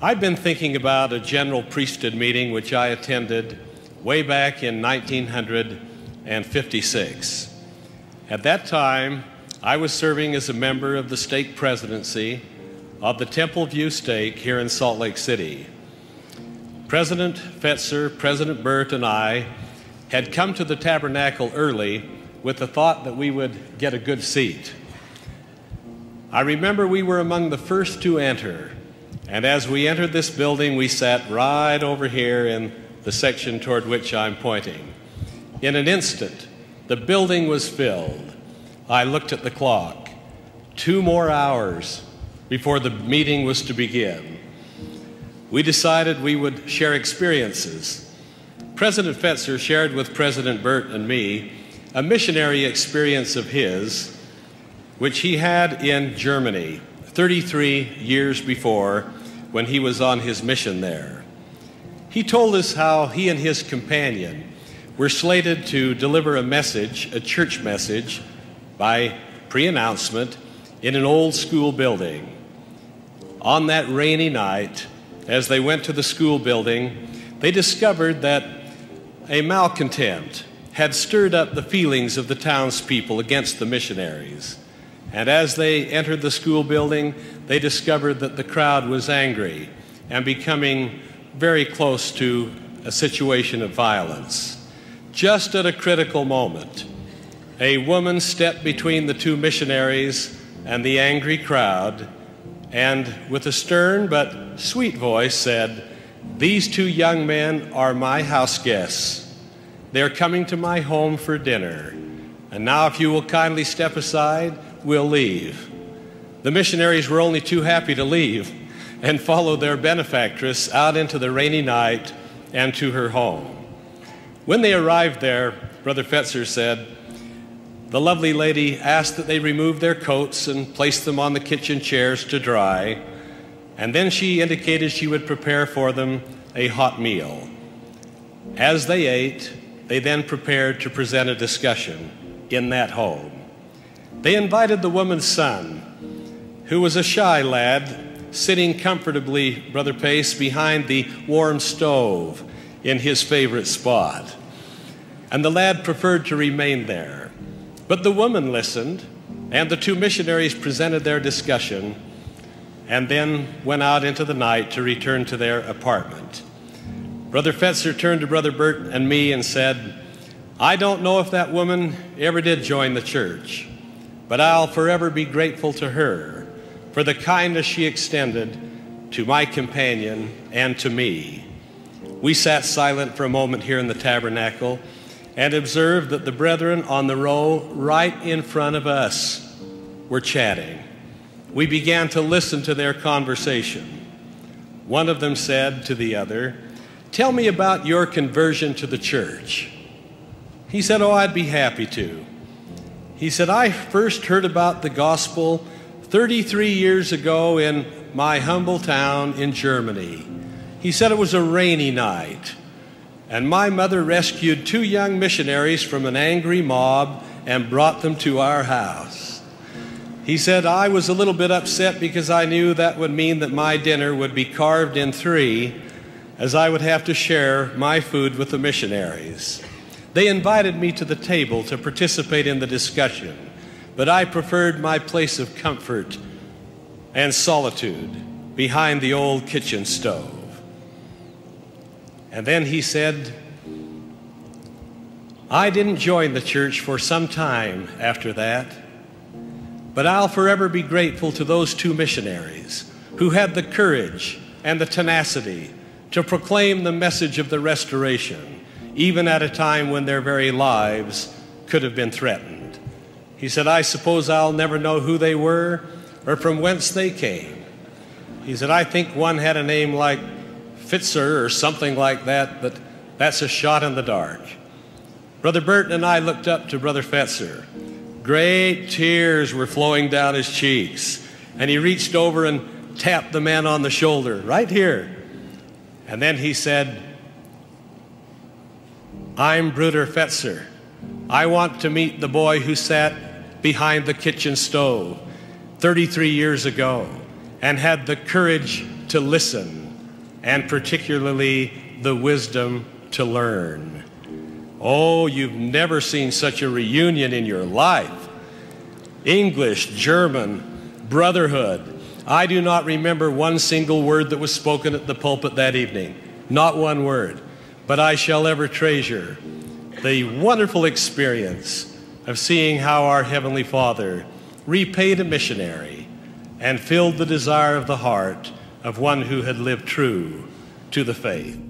I've been thinking about a general priesthood meeting which I attended way back in 1956. At that time, I was serving as a member of the stake presidency of the Temple View stake here in Salt Lake City. President Fetzer, President Burt, and I had come to the tabernacle early with the thought that we would get a good seat. I remember we were among the first to enter, and as we entered this building, we sat right over here in the section toward which I'm pointing. In an instant, the building was filled. I looked at the clock. 2 more hours before the meeting was to begin. We decided we would share experiences. President Fetzer shared with President Burt and me a missionary experience of his, which he had in Germany 33 years before when he was on his mission there. He told us how he and his companion were slated to deliver a message, a church message, by pre-announcement in an old school building. On that rainy night, as they went to the school building, they discovered that a malcontent had stirred up the feelings of the townspeople against the missionaries. And as they entered the school building, they discovered that the crowd was angry and becoming very close to a situation of violence. Just at a critical moment, a woman stepped between the 2 missionaries and the angry crowd, and with a stern but sweet voice said, "These 2 young men are my house guests. They're coming to my home for dinner. And now if you will kindly step aside, we'll leave." The missionaries were only too happy to leave and follow their benefactress out into the rainy night and to her home. When they arrived there, Brother Fetzer said, the lovely lady asked that they remove their coats and place them on the kitchen chairs to dry, and then she indicated she would prepare for them a hot meal. As they ate, they then prepared to present a discussion in that home. They invited the woman's son, who was a shy lad, sitting comfortably, Brother Pace, behind the warm stove in his favorite spot. And the lad preferred to remain there. But the woman listened, and the 2 missionaries presented their discussion, and then went out into the night to return to their apartment. Brother Fetzer turned to Brother Burt and me and said, "I don't know if that woman ever did join the church, but I'll forever be grateful to her for the kindness she extended to my companion and to me." We sat silent for a moment here in the tabernacle and observed that the brethren on the row right in front of us were chatting. We began to listen to their conversation. One of them said to the other, "Tell me about your conversion to the church." He said, "Oh, I'd be happy to." He said, "I first heard about the gospel 33 years ago in my humble town in Germany." He said, "It was a rainy night, and my mother rescued 2 young missionaries from an angry mob and brought them to our house." He said, "I was a little bit upset because I knew that would mean that my dinner would be carved in 3, as I would have to share my food with the missionaries. They invited me to the table to participate in the discussion, but I preferred my place of comfort and solitude behind the old kitchen stove." And then he said, "I didn't join the church for some time after that, but I'll forever be grateful to those 2 missionaries who had the courage and the tenacity to proclaim the message of the restoration, even at a time when their very lives could have been threatened." He said, "I suppose I'll never know who they were or from whence they came." He said, "I think one had a name like Fitzer or something like that, but that's a shot in the dark." Brother Burt and I looked up to Brother Fetzer. Great tears were flowing down his cheeks, and he reached over and tapped the man on the shoulder, right here. And then he said, "I'm Bruder Fetzer. I want to meet the boy who sat behind the kitchen stove 33 years ago and had the courage to listen and particularly the wisdom to learn. Oh, you've never seen such a reunion in your life. English, German, brotherhood. I do not remember one single word that was spoken at the pulpit that evening. Not one word. But I shall ever treasure the wonderful experience of seeing how our Heavenly Father repaid a missionary and filled the desire of the heart of one who had lived true to the faith.